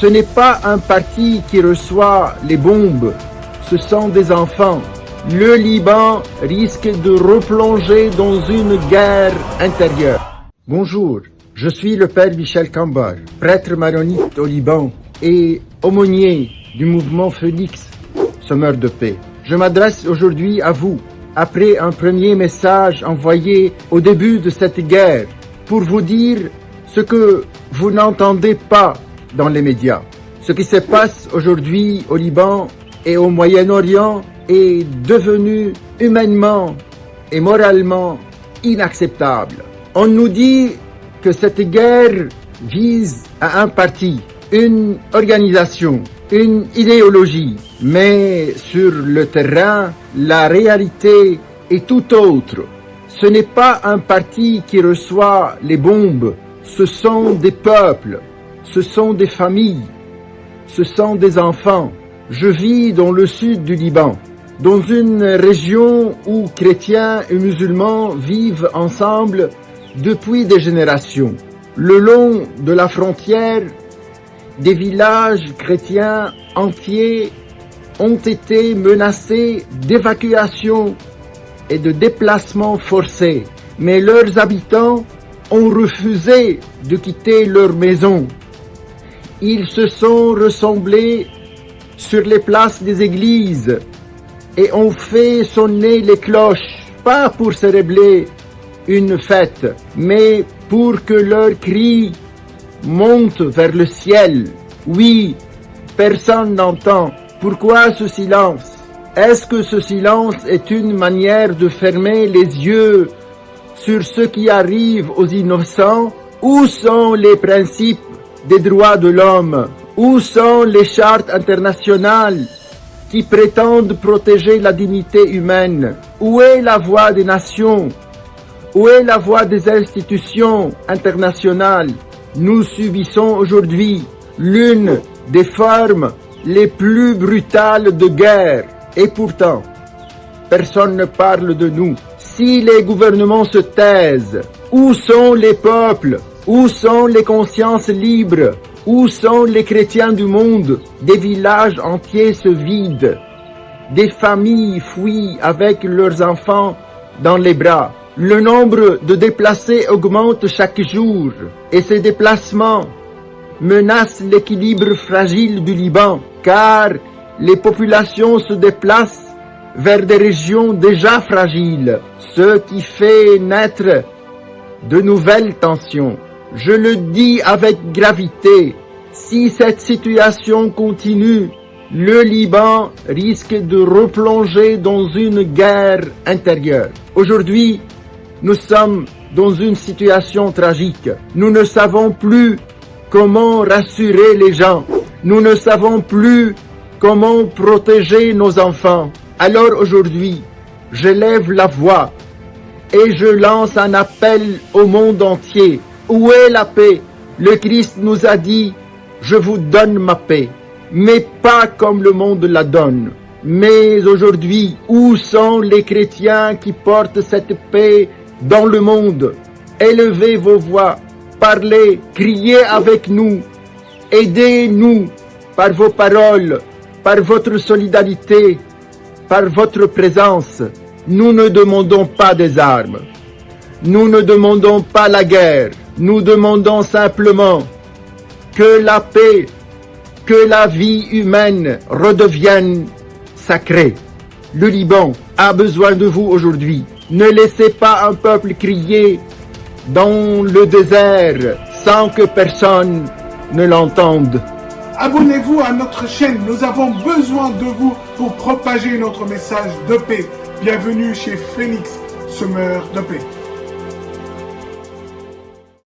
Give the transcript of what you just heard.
Ce n'est pas un parti qui reçoit les bombes, ce sont des enfants. Le Liban risque de replonger dans une guerre intérieure. Bonjour, je suis le père Michel Kambar, prêtre maronite au Liban et aumônier du mouvement Phoenix, semeur de paix. Je m'adresse aujourd'hui à vous, après un premier message envoyé au début de cette guerre, pour vous dire ce que vous n'entendez pas dans les médias. Ce qui se passe aujourd'hui au Liban et au Moyen-Orient est devenu humainement et moralement inacceptable. On nous dit que cette guerre vise à un parti, une organisation, une idéologie. Mais sur le terrain, la réalité est tout autre. Ce n'est pas un parti qui reçoit les bombes, ce sont des peuples, ce sont des familles, ce sont des enfants. Je vis dans le sud du Liban, dans une région où chrétiens et musulmans vivent ensemble depuis des générations. Le long de la frontière, des villages chrétiens entiers ont été menacés d'évacuation et de déplacement forcé, mais leurs habitants ont refusé de quitter leur maison. Ils se sont rassemblés sur les places des églises et ont fait sonner les cloches, pas pour célébrer une fête, mais pour que leurs cris montent vers le ciel. Oui, personne n'entend. Pourquoi ce silence? Est-ce que ce silence est une manière de fermer les yeux sur ce qui arrive aux innocents? Où sont les principes des droits de l'homme? Où sont les chartes internationales qui prétendent protéger la dignité humaine? Où est la voix des nations? Où est la voix des institutions internationales? Nous subissons aujourd'hui l'une des formes les plus brutales de guerre. Et pourtant, personne ne parle de nous. Si les gouvernements se taisent, où sont les peuples? Où sont les consciences libres? Où sont les chrétiens du monde? Des villages entiers se vident. Des familles fuient avec leurs enfants dans les bras. Le nombre de déplacés augmente chaque jour et ces déplacements menacent l'équilibre fragile du Liban, car les populations se déplacent vers des régions déjà fragiles, ce qui fait naître de nouvelles tensions. Je le dis avec gravité, si cette situation continue, le Liban risque de replonger dans une guerre intérieure. Aujourd'hui, nous sommes dans une situation tragique. Nous ne savons plus comment rassurer les gens. Nous ne savons plus comment protéger nos enfants. Alors aujourd'hui, je lève la voix et je lance un appel au monde entier. Où est la paix? Le Christ nous a dit, je vous donne ma paix, mais pas comme le monde la donne. Mais aujourd'hui, où sont les chrétiens qui portent cette paix dans le monde? Élevez vos voix, parlez, criez avec nous, aidez-nous par vos paroles, par votre solidarité, par votre présence. Nous ne demandons pas des armes, nous ne demandons pas la guerre, nous demandons simplement que la paix, que la vie humaine redevienne sacrée. Le Liban a besoin de vous aujourd'hui. Ne laissez pas un peuple crier dans le désert sans que personne ne l'entende. Abonnez-vous à notre chaîne, nous avons besoin de vous pour propager notre message de paix. Bienvenue chez Phoenix, semeur de paix.